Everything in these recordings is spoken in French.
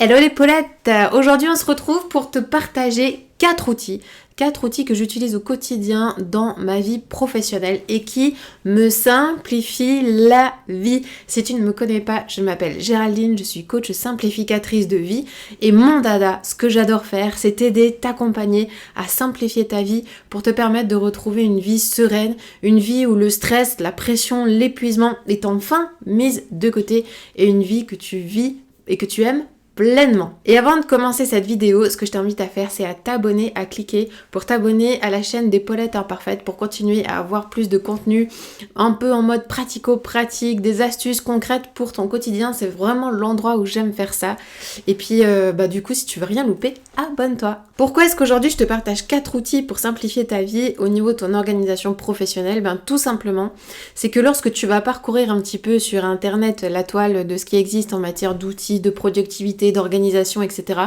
Hello les Paulettes, aujourd'hui on se retrouve pour te partager 4 outils que j'utilise au quotidien dans ma vie professionnelle et qui me simplifient la vie. Si tu ne me connais pas, je m'appelle Géraldine, je suis coach simplificatrice de vie et mon dada, ce que j'adore faire, c'est t'aider, t'accompagner à simplifier ta vie pour te permettre de retrouver une vie sereine, une vie où le stress, la pression, l'épuisement est enfin mise de côté et une vie que tu vis et que tu aimes pleinement. Et avant de commencer cette vidéo, ce que je t'invite à faire, c'est à t'abonner, à cliquer pour t'abonner à la chaîne des Paulettes Imparfaites pour continuer à avoir plus de contenu un peu en mode pratico-pratique, des astuces concrètes pour ton quotidien. C'est vraiment l'endroit où j'aime faire ça. Et puis, du coup, si tu veux rien louper, abonne-toi. Pourquoi est-ce qu'aujourd'hui je te partage 4 outils pour simplifier ta vie au niveau de ton organisation professionnelle? Tout simplement, c'est que lorsque tu vas parcourir un petit peu sur internet la toile de ce qui existe en matière d'outils, de productivité, d'organisation, etc.,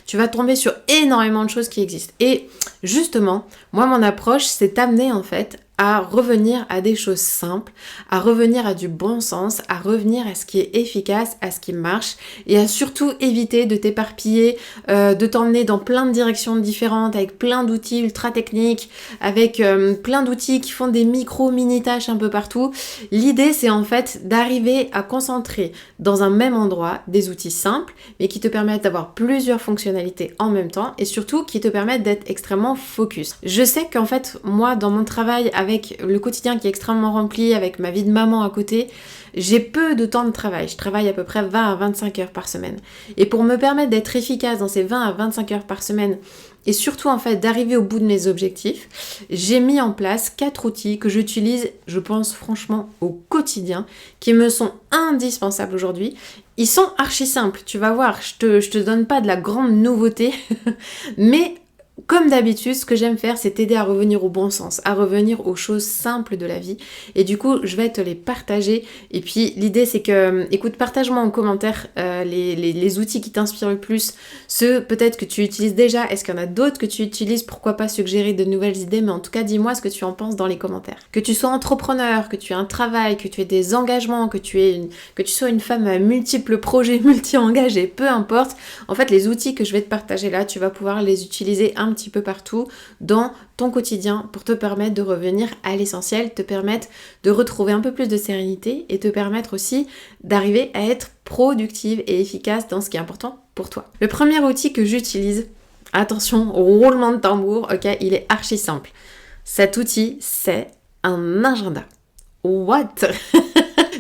tu vas tomber sur énormément de choses qui existent. Et justement, moi, mon approche, c'est t'amener en fait à revenir à des choses simples, à revenir à du bon sens, à revenir à ce qui est efficace, à ce qui marche et à surtout éviter de t'éparpiller, de t'emmener dans plein de directions différentes avec plein d'outils ultra techniques, avec plein d'outils qui font des mini tâches un peu partout. L'idée, c'est en fait d'arriver à concentrer dans un même endroit des outils simples mais qui te permettent d'avoir plusieurs fonctionnalités en même temps et surtout qui te permettent d'être extrêmement focus. Je sais qu'en fait, moi, dans mon travail avec le quotidien qui est extrêmement rempli, avec ma vie de maman à côté, j'ai peu de temps de travail. Je travaille à peu près 20 à 25 heures par semaine. Et pour me permettre d'être efficace dans ces 20 à 25 heures par semaine et surtout en fait d'arriver au bout de mes objectifs, j'ai mis en place 4 outils que j'utilise, je pense franchement, au quotidien, qui me sont indispensables aujourd'hui. Ils sont archi simples, tu vas voir, je te donne pas de la grande nouveauté, mais comme d'habitude, ce que j'aime faire, c'est t'aider à revenir au bon sens, à revenir aux choses simples de la vie. Et du coup, je vais te les partager. Et puis, l'idée, c'est que, écoute, partage-moi en commentaire les outils qui t'inspirent le plus. Ceux peut-être que tu utilises déjà. Est-ce qu'il y en a d'autres que tu utilises? Pourquoi pas suggérer de nouvelles idées? Mais en tout cas, dis-moi ce que tu en penses dans les commentaires. Que tu sois entrepreneur, que tu aies un travail, que tu aies des engagements, que tu sois une femme à multiples projets, multi-engagés, peu importe. En fait, les outils que je vais te partager là, tu vas pouvoir les utiliser un petit peu partout dans ton quotidien pour te permettre de revenir à l'essentiel, te permettre de retrouver un peu plus de sérénité et te permettre aussi d'arriver à être productive et efficace dans ce qui est important pour toi. Le premier outil que j'utilise, attention, roulement de tambour, ok, il est archi simple. Cet outil, c'est un agenda. What?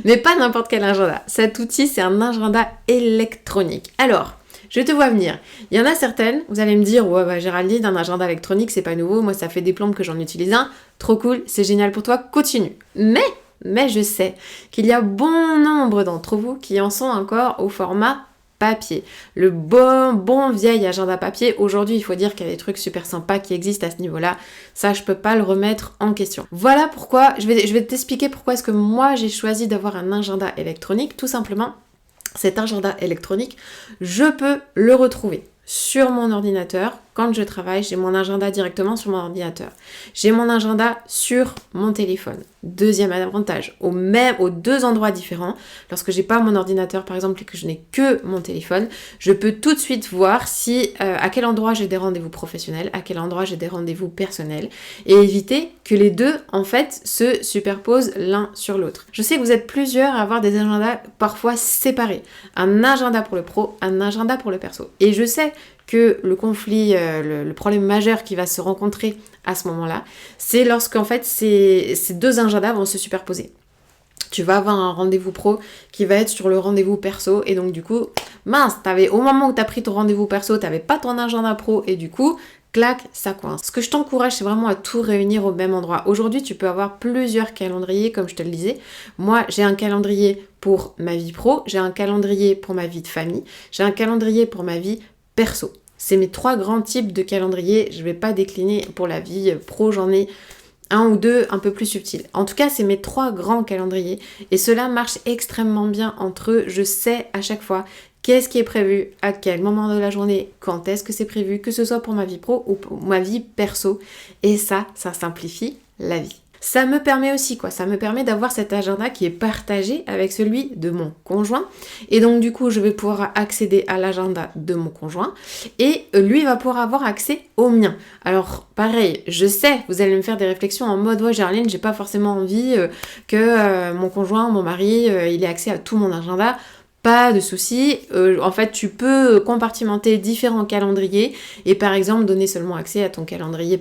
Mais pas n'importe quel agenda. Cet outil, c'est un agenda électronique. Alors, je te vois venir. Il y en a certaines, vous allez me dire, ouais, Géraldine, un agenda électronique, c'est pas nouveau. Moi, ça fait des plombes que j'en utilise un. Trop cool, c'est génial pour toi, continue. Mais je sais qu'il y a bon nombre d'entre vous qui en sont encore au format papier. Le bon vieil agenda papier. Aujourd'hui, il faut dire qu'il y a des trucs super sympas qui existent à ce niveau-là. Ça, je peux pas le remettre en question. Voilà pourquoi, je vais t'expliquer pourquoi est-ce que moi, j'ai choisi d'avoir un agenda électronique. Tout simplement, cet agenda électronique, je peux le retrouver sur mon ordinateur. Quand je travaille, j'ai mon agenda directement sur mon ordinateur. J'ai mon agenda sur mon téléphone. Deuxième avantage, aux deux endroits différents, lorsque j'ai pas mon ordinateur par exemple et que je n'ai que mon téléphone, je peux tout de suite voir si à quel endroit j'ai des rendez-vous professionnels, à quel endroit j'ai des rendez-vous personnels et éviter que les deux en fait se superposent l'un sur l'autre. Je sais que vous êtes plusieurs à avoir des agendas parfois séparés. Un agenda pour le pro, un agenda pour le perso. Et je sais que le conflit, le problème majeur qui va se rencontrer à ce moment-là, c'est lorsqu'en fait ces deux agendas vont se superposer. Tu vas avoir un rendez-vous pro qui va être sur le rendez-vous perso et donc du coup, mince, au moment où tu as pris ton rendez-vous perso, tu n'avais pas ton agenda pro et du coup, clac, ça coince. Ce que je t'encourage, c'est vraiment à tout réunir au même endroit. Aujourd'hui, tu peux avoir plusieurs calendriers, comme je te le disais. Moi, j'ai un calendrier pour ma vie pro, j'ai un calendrier pour ma vie de famille, j'ai un calendrier pour ma vie perso. C'est mes 3 grands types de calendrier. Je ne vais pas décliner pour la vie pro, j'en ai un ou deux un peu plus subtils. En tout cas, c'est mes 3 grands calendriers et cela marche extrêmement bien entre eux. Je sais à chaque fois qu'est-ce qui est prévu, à quel moment de la journée, quand est-ce que c'est prévu, que ce soit pour ma vie pro ou pour ma vie perso. Et ça simplifie la vie. Ça me permet aussi quoi, ça me permet d'avoir cet agenda qui est partagé avec celui de mon conjoint. Et donc du coup, je vais pouvoir accéder à l'agenda de mon conjoint et lui va pouvoir avoir accès au mien. Alors pareil, je sais, vous allez me faire des réflexions en mode ouais Gerline, j'ai pas forcément envie que mon conjoint, mon mari, il ait accès à tout mon agenda. Pas de souci. En fait, tu peux compartimenter différents calendriers et par exemple donner seulement accès à ton calendrier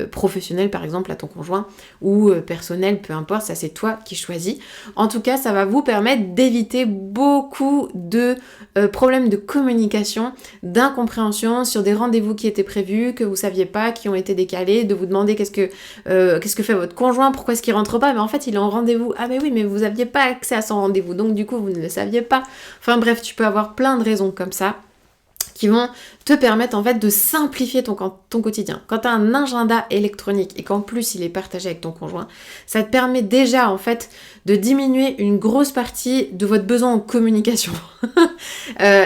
professionnel, par exemple à ton conjoint ou personnel, peu importe, ça c'est toi qui choisis. En tout cas, ça va vous permettre d'éviter beaucoup de problèmes de communication, d'incompréhension sur des rendez-vous qui étaient prévus, que vous saviez pas, qui ont été décalés, de vous demander qu'est-ce que fait votre conjoint, pourquoi est-ce qu'il rentre pas, mais en fait il est en rendez-vous. Ah mais oui, mais vous aviez pas accès à son rendez-vous, donc du coup vous ne le saviez pas. Enfin bref, tu peux avoir plein de raisons comme ça qui vont te permettre en fait de simplifier ton quotidien. Quand tu as un agenda électronique et qu'en plus il est partagé avec ton conjoint, ça te permet déjà en fait de diminuer une grosse partie de votre besoin en communication.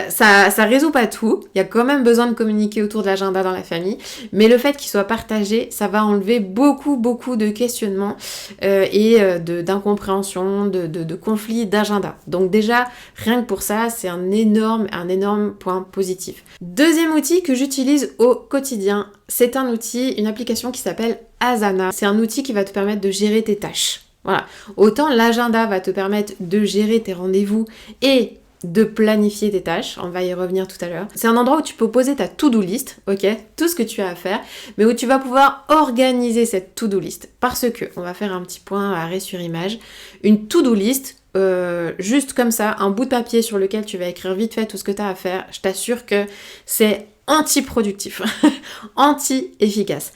Ça résout pas tout, il y a quand même besoin de communiquer autour de l'agenda dans la famille, mais le fait qu'il soit partagé, ça va enlever beaucoup de questionnements et d'incompréhension, de conflits d'agenda. Donc déjà, rien que pour ça, c'est un énorme point positif. Deuxième outil que j'utilise au quotidien, c'est un outil, une application qui s'appelle Asana. C'est un outil qui va te permettre de gérer tes tâches. Voilà. Autant l'agenda va te permettre de gérer tes rendez-vous et de planifier tes tâches, on va y revenir tout à l'heure. C'est un endroit où tu peux poser ta to-do list, ok, tout ce que tu as à faire, mais où tu vas pouvoir organiser cette to-do list. Parce que, on va faire un petit point arrêt sur image, une to-do list, juste comme ça, un bout de papier sur lequel tu vas écrire vite fait tout ce que tu as à faire, je t'assure que c'est anti-productif, anti-efficace.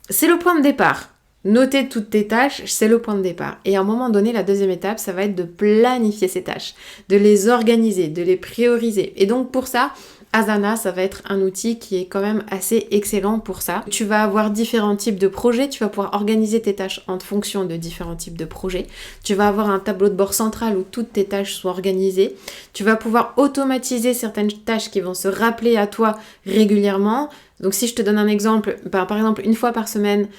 C'est le point de départ. Noter toutes tes tâches, c'est le point de départ. Et à un moment donné, la deuxième étape, ça va être de planifier ces tâches, de les organiser, de les prioriser. Et donc pour ça, Asana, ça va être un outil qui est quand même assez excellent pour ça. Tu vas avoir différents types de projets, tu vas pouvoir organiser tes tâches en fonction de différents types de projets. Tu vas avoir un tableau de bord central où toutes tes tâches sont organisées. Tu vas pouvoir automatiser certaines tâches qui vont se rappeler à toi régulièrement. Donc si je te donne un exemple, par exemple une fois par semaine,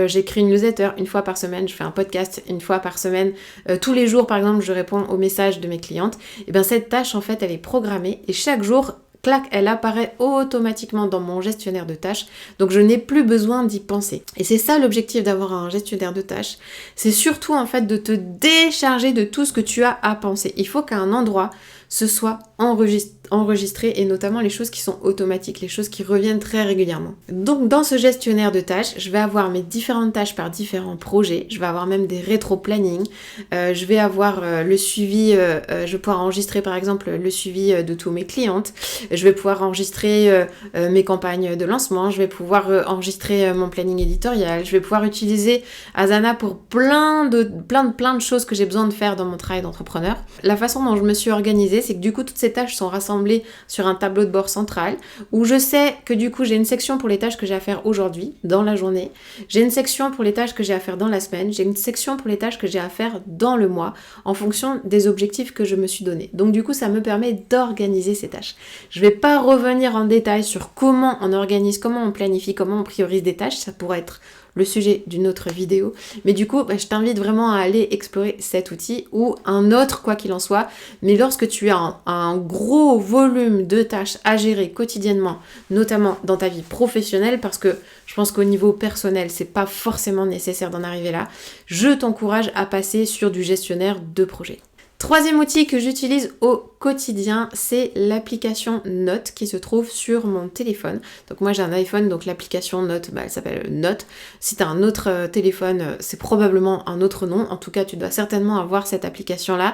j'écris une newsletter, une fois par semaine, je fais un podcast, une fois par semaine, tous les jours par exemple, je réponds aux messages de mes clientes, et bien cette tâche en fait elle est programmée et chaque jour, clac, elle apparaît automatiquement dans mon gestionnaire de tâches, donc je n'ai plus besoin d'y penser. Et c'est ça l'objectif d'avoir un gestionnaire de tâches, c'est surtout en fait de te décharger de tout ce que tu as à penser. Il faut qu'à un endroit, ce soit enregistré et notamment les choses qui sont automatiques, les choses qui reviennent très régulièrement. Donc dans ce gestionnaire de tâches, je vais avoir mes différentes tâches par différents projets, je vais avoir même des rétro-planning, je vais avoir le suivi, je vais pouvoir enregistrer par exemple le suivi de tous mes clientes, je vais pouvoir enregistrer mes campagnes de lancement, je vais pouvoir enregistrer mon planning éditorial, je vais pouvoir utiliser Asana pour plein de choses que j'ai besoin de faire dans mon travail d'entrepreneur. La façon dont je me suis organisée, c'est que du coup toutes ces tâches sont rassemblées sur un tableau de bord central où je sais que du coup j'ai une section pour les tâches que j'ai à faire aujourd'hui dans la journée, j'ai une section pour les tâches que j'ai à faire dans la semaine, j'ai une section pour les tâches que j'ai à faire dans le mois en fonction des objectifs que je me suis donné. Donc du coup ça me permet d'organiser ces tâches. Je vais pas revenir en détail sur comment on organise, comment on planifie, comment on priorise des tâches, ça pourrait être le sujet d'une autre vidéo. Mais du coup, je t'invite vraiment à aller explorer cet outil ou un autre, quoi qu'il en soit. Mais lorsque tu as un gros volume de tâches à gérer quotidiennement, notamment dans ta vie professionnelle, parce que je pense qu'au niveau personnel, c'est pas forcément nécessaire d'en arriver là, je t'encourage à passer sur du gestionnaire de projet. Troisième outil que j'utilise au quotidien, c'est l'application Note qui se trouve sur mon téléphone. Donc moi j'ai un iPhone, donc l'application Note, elle s'appelle Note. Si tu as un autre téléphone, c'est probablement un autre nom. En tout cas, tu dois certainement avoir cette application-là.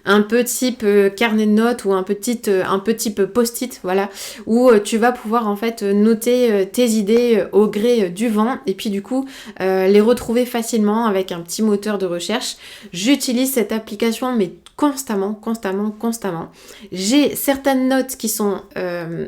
Un peu type carnet de notes ou un peu type post-it, voilà, où tu vas pouvoir en fait noter tes idées au gré du vent et puis du coup les retrouver facilement avec un petit moteur de recherche. J'utilise cette application mais constamment. J'ai certaines notes qui sont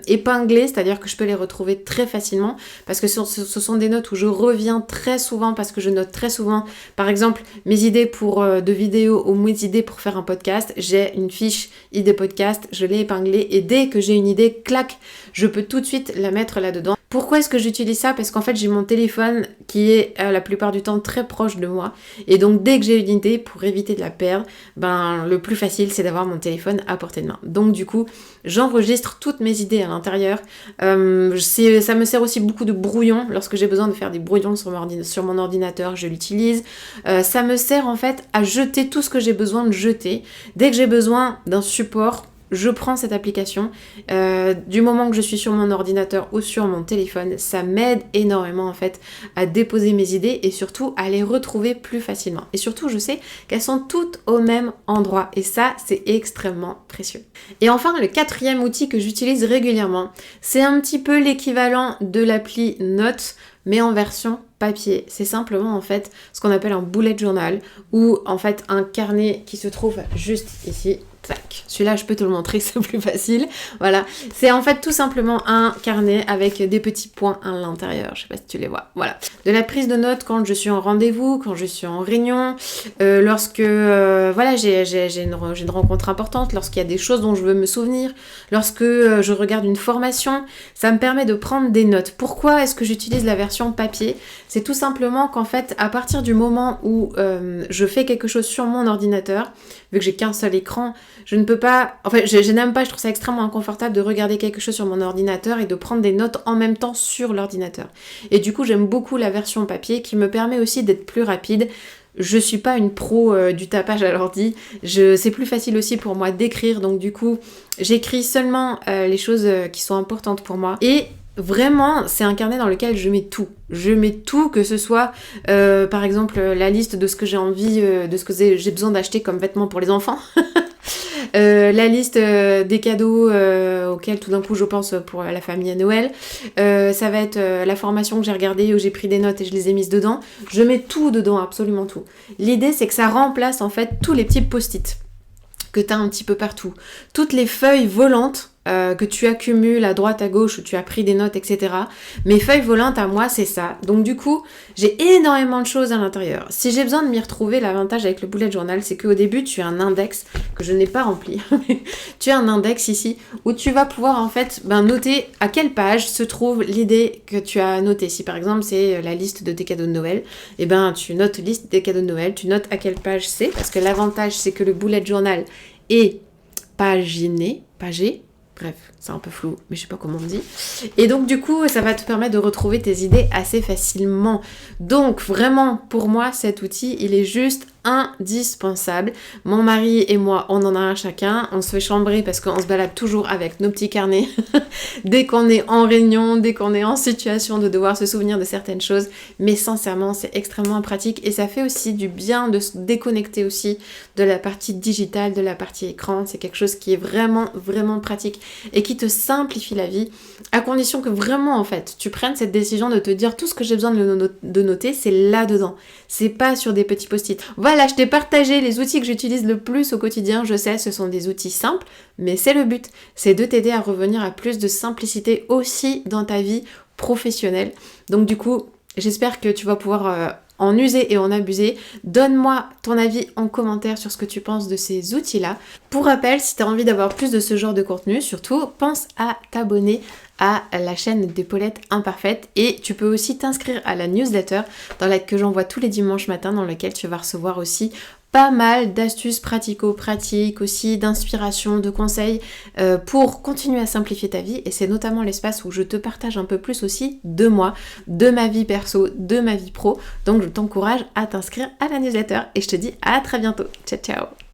épinglées, c'est-à-dire que je peux les retrouver très facilement parce que ce sont des notes où je reviens très souvent parce que je note très souvent, par exemple, mes idées de vidéos ou mes idées pour faire un podcast. J'ai une fiche idée podcast, je l'ai épinglée et dès que j'ai une idée, clac, je peux tout de suite la mettre là-dedans Pourquoi est-ce que j'utilise ça? Parce qu'en fait j'ai mon téléphone qui est la plupart du temps très proche de moi et donc dès que j'ai une idée, pour éviter de la perdre, le plus facile c'est d'avoir mon téléphone à portée de main. Donc du coup j'enregistre toutes mes idées à l'intérieur. Ça me sert aussi beaucoup de brouillon. Lorsque j'ai besoin de faire des brouillons sur mon ordinateur, je l'utilise. Ça me sert en fait à jeter tout ce que j'ai besoin de jeter. Dès que j'ai besoin d'un support, je prends cette application. Du moment que je suis sur mon ordinateur ou sur mon téléphone, ça m'aide énormément en fait à déposer mes idées et surtout à les retrouver plus facilement. Et surtout, je sais qu'elles sont toutes au même endroit et ça, c'est extrêmement précieux. Et enfin, le quatrième outil que j'utilise régulièrement, c'est un petit peu l'équivalent de l'appli Notes, mais en version papier. C'est simplement en fait ce qu'on appelle un bullet journal ou en fait un carnet qui se trouve juste ici. Tac. Celui-là, je peux te le montrer, c'est plus facile. Voilà. C'est en fait tout simplement un carnet avec des petits points à l'intérieur. Je sais pas si tu les vois. Voilà. De la prise de notes quand je suis en rendez-vous, quand je suis en réunion, lorsque j'ai une rencontre importante, lorsqu'il y a des choses dont je veux me souvenir, lorsque je regarde une formation, ça me permet de prendre des notes. Pourquoi est-ce que j'utilise la version papier? C'est tout simplement qu'en fait, à partir du moment où je fais quelque chose sur mon ordinateur, vu que j'ai qu'un seul écran, je ne peux pas... En fait, je n'aime pas, je trouve ça extrêmement inconfortable de regarder quelque chose sur mon ordinateur et de prendre des notes en même temps sur l'ordinateur. Et du coup, j'aime beaucoup la version papier qui me permet aussi d'être plus rapide. Je suis pas une pro du tapage à l'ordi. C'est plus facile aussi pour moi d'écrire. Donc du coup, j'écris seulement les choses qui sont importantes pour moi. Et vraiment, c'est un carnet dans lequel je mets tout. Je mets tout, que ce soit par exemple la liste de ce que j'ai envie, de ce que j'ai besoin d'acheter comme vêtements pour les enfants. La liste des cadeaux auxquels tout d'un coup je pense pour la famille à Noël. Ça va être la formation que j'ai regardée où j'ai pris des notes et je les ai mises dedans. Je mets tout dedans, absolument tout. L'idée c'est que ça remplace en fait tous les petits post-it que tu as un petit peu partout. Toutes les feuilles volantes que tu accumules à droite, à gauche, où tu as pris des notes, etc. Mes feuilles volantes à moi, c'est ça. Donc du coup, j'ai énormément de choses à l'intérieur. Si j'ai besoin de m'y retrouver, l'avantage avec le bullet journal, c'est qu'au début, tu as un index que je n'ai pas rempli. Tu as un index ici où tu vas pouvoir en fait noter à quelle page se trouve l'idée que tu as notée. Si par exemple, c'est la liste de tes cadeaux de Noël, tu notes liste des cadeaux de Noël, tu notes à quelle page c'est, parce que l'avantage, c'est que le bullet journal est pagé. Bref, c'est un peu flou, mais je sais pas comment on dit. Et donc du coup, ça va te permettre de retrouver tes idées assez facilement. Donc vraiment, pour moi, cet outil, il est juste indispensable. Mon mari et moi, on en a un chacun. On se fait chambrer parce qu'on se balade toujours avec nos petits carnets. Dès qu'on est en réunion, dès qu'on est en situation de devoir se souvenir de certaines choses. Mais sincèrement, c'est extrêmement pratique et ça fait aussi du bien de se déconnecter aussi de la partie digitale, de la partie écran. C'est quelque chose qui est vraiment, vraiment pratique et qui te simplifie la vie, à condition que vraiment, en fait, tu prennes cette décision de te dire tout ce que j'ai besoin de noter, c'est là-dedans. C'est pas sur des petits post-it. Voilà, je t'ai partagé les outils que j'utilise le plus au quotidien. Je sais, ce sont des outils simples, mais c'est le but. C'est de t'aider à revenir à plus de simplicité aussi dans ta vie professionnelle. Donc du coup, j'espère que tu vas pouvoir en user et en abuser. Donne-moi ton avis en commentaire sur ce que tu penses de ces outils-là. Pour rappel, si tu as envie d'avoir plus de ce genre de contenu, surtout, pense à t'abonner à la chaîne des Paulettes Imparfaites et tu peux aussi t'inscrire à la newsletter que j'envoie tous les dimanches matins, dans laquelle tu vas recevoir aussi pas mal d'astuces pratico-pratiques, aussi d'inspiration, de conseils pour continuer à simplifier ta vie. Et c'est notamment l'espace où je te partage un peu plus aussi de moi, de ma vie perso, de ma vie pro. Donc je t'encourage à t'inscrire à la newsletter et je te dis à très bientôt. Ciao ciao.